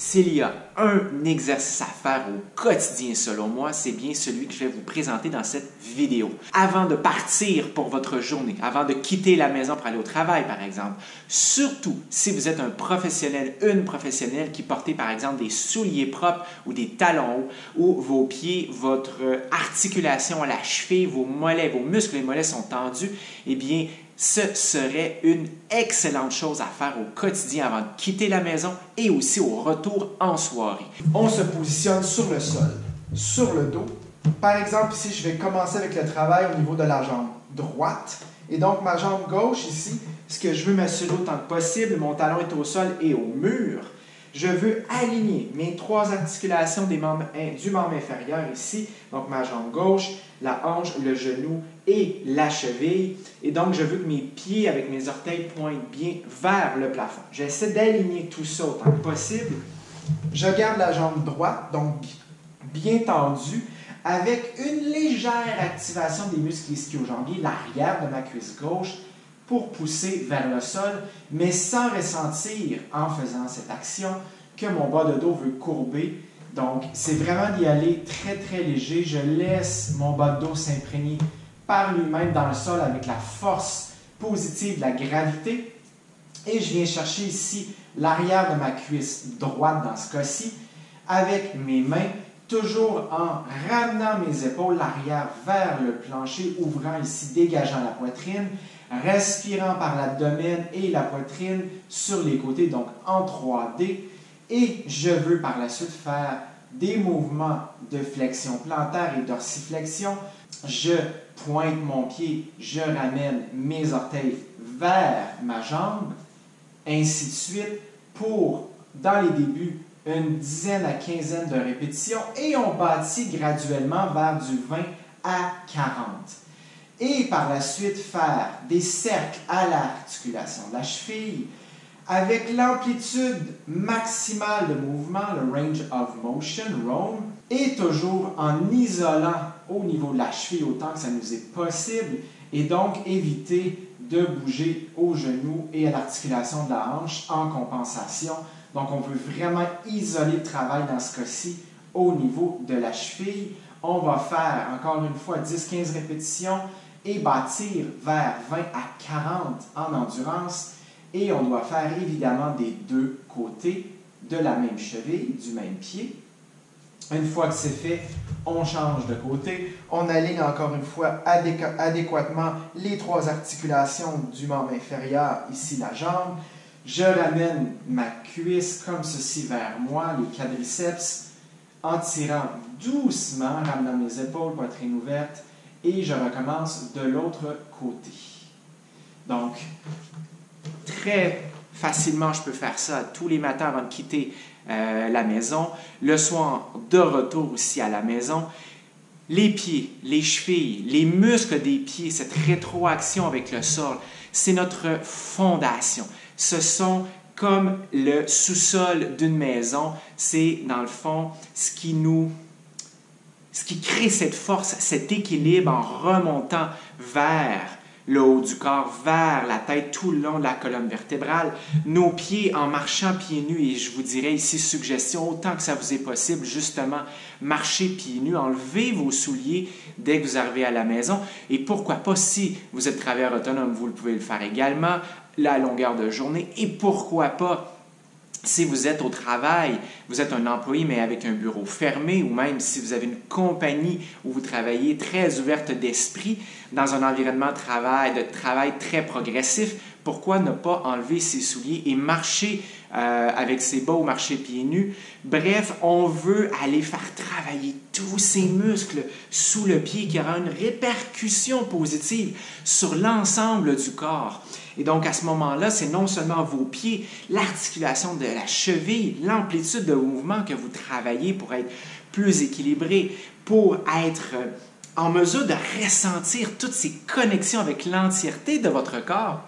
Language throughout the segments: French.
S'il y a un exercice à faire au quotidien selon moi, c'est bien celui que je vais vous présenter dans cette vidéo. Avant de partir pour votre journée, avant de quitter la maison pour aller au travail par exemple, surtout si vous êtes un professionnel, une professionnelle qui portez par exemple des souliers propres ou des talons hauts, où vos pieds, votre articulation à la cheville, vos mollets, vos muscles et mollets sont tendus, eh bien, ce serait une excellente chose à faire au quotidien avant de quitter la maison et aussi au retour en soirée. On se positionne sur le sol, sur le dos. Par exemple, ici, je vais commencer avec le travail au niveau de la jambe droite. Et donc, ma jambe gauche ici, ce que je veux m'assurer autant que possible, mon talon est au sol et au mur. Je veux aligner mes trois articulations du membre inférieur ici, donc ma jambe gauche, la hanche, le genou et la cheville. Et donc, je veux que mes pieds avec mes orteils pointent bien vers le plafond. J'essaie d'aligner tout ça autant que possible. Je garde la jambe droite, donc bien tendue, avec une légère activation des muscles ischio-jambiers, l'arrière de ma cuisse gauche, pour pousser vers le sol, mais sans ressentir, en faisant cette action, que mon bas de dos veut courber. Donc, c'est vraiment d'y aller très, très léger. Je laisse mon bas de dos s'imprégner par lui-même dans le sol avec la force positive de la gravité. Et je viens chercher ici l'arrière de ma cuisse droite dans ce cas-ci, avec mes mains, toujours en ramenant mes épaules, l'arrière vers le plancher, ouvrant ici, dégageant la poitrine, respirant par l'abdomen et la poitrine sur les côtés, donc en 3D. Et je veux par la suite faire des mouvements de flexion plantaire et dorsiflexion. Je pointe mon pied, je ramène mes orteils vers ma jambe, ainsi de suite, pour, dans les débuts, une dizaine à quinzaine de répétitions, et on bâtit graduellement vers du 20 à 40. Et par la suite, faire des cercles à l'articulation de la cheville avec l'amplitude maximale de mouvement, le range of motion, ROM, et toujours en isolant au niveau de la cheville autant que ça nous est possible, et donc éviter de bouger au genou et à l'articulation de la hanche en compensation. Donc, on veut vraiment isoler le travail dans ce cas-ci au niveau de la cheville. On va faire, encore une fois, 10-15 répétitions et bâtir vers 20 à 40 en endurance. Et on doit faire évidemment des deux côtés de la même cheville, du même pied. Une fois que c'est fait, on change de côté. On aligne encore une fois adéquatement les trois articulations du membre inférieur, ici la jambe. Je ramène ma cuisse comme ceci vers moi, les quadriceps, en tirant doucement, ramenant mes épaules, poitrine ouverte, et je recommence de l'autre côté. Donc, très facilement, je peux faire ça tous les matins avant de quitter la maison. Le soir, de retour aussi à la maison. Les pieds, les chevilles, les muscles des pieds, cette rétroaction avec le sol, c'est notre fondation. Ce sont comme le sous-sol d'une maison. C'est, dans le fond, ce qui crée cette force, cet équilibre en remontant vers le haut du corps, vers la tête, tout le long de la colonne vertébrale. Nos pieds en marchant pieds nus, et je vous dirais ici, suggestion, autant que ça vous est possible, justement, marchez pieds nus, enlevez vos souliers dès que vous arrivez à la maison. Et pourquoi pas, si vous êtes travailleur autonome, vous pouvez le faire également, la longueur de journée. Et pourquoi pas, si vous êtes au travail, vous êtes un employé mais avec un bureau fermé, ou même si vous avez une compagnie où vous travaillez très ouverte d'esprit, dans un environnement de travail très progressif, pourquoi ne pas enlever ses souliers et marcher avec ses bas ou marcher pieds nus? Bref, on veut aller faire travailler tous ces muscles sous le pied qui aura une répercussion positive sur l'ensemble du corps. Et donc, à ce moment-là, c'est non seulement vos pieds, l'articulation de la cheville, l'amplitude de mouvement que vous travaillez pour être plus équilibré, pour être en mesure de ressentir toutes ces connexions avec l'entièreté de votre corps.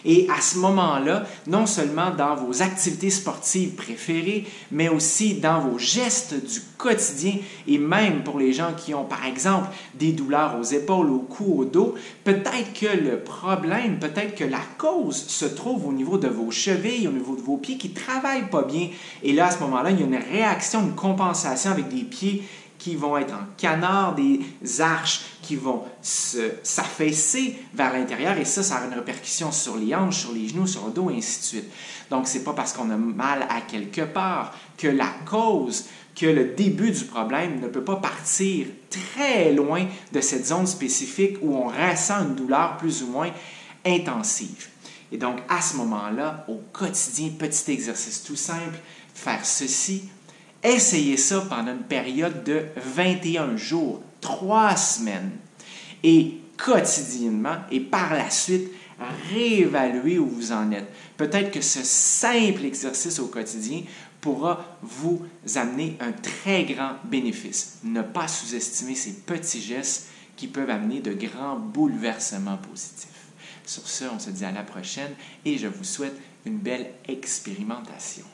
Et à ce moment-là, non seulement dans vos activités sportives préférées, mais aussi dans vos gestes du quotidien et même pour les gens qui ont, par exemple, des douleurs aux épaules, au cou, au dos, peut-être que le problème, peut-être que la cause se trouve au niveau de vos chevilles, au niveau de vos pieds qui ne travaillent pas bien. Et là, à ce moment-là, il y a une réaction, une compensation avec des pieds qui vont être en canard, des arches qui vont s'affaisser vers l'intérieur et ça a une répercussion sur les hanches, sur les genoux, sur le dos et ainsi de suite. Donc, ce n'est pas parce qu'on a mal à quelque part que la cause, que le début du problème ne peut pas partir très loin de cette zone spécifique où on ressent une douleur plus ou moins intensive. Et donc, à ce moment-là, au quotidien, petit exercice tout simple, faire ceci. Essayez ça pendant une période de 21 jours, 3 semaines. Et quotidiennement, et par la suite, réévaluez où vous en êtes. Peut-être que ce simple exercice au quotidien pourra vous amener un très grand bénéfice. Ne pas sous-estimer ces petits gestes qui peuvent amener de grands bouleversements positifs. Sur ce, on se dit à la prochaine et je vous souhaite une belle expérimentation.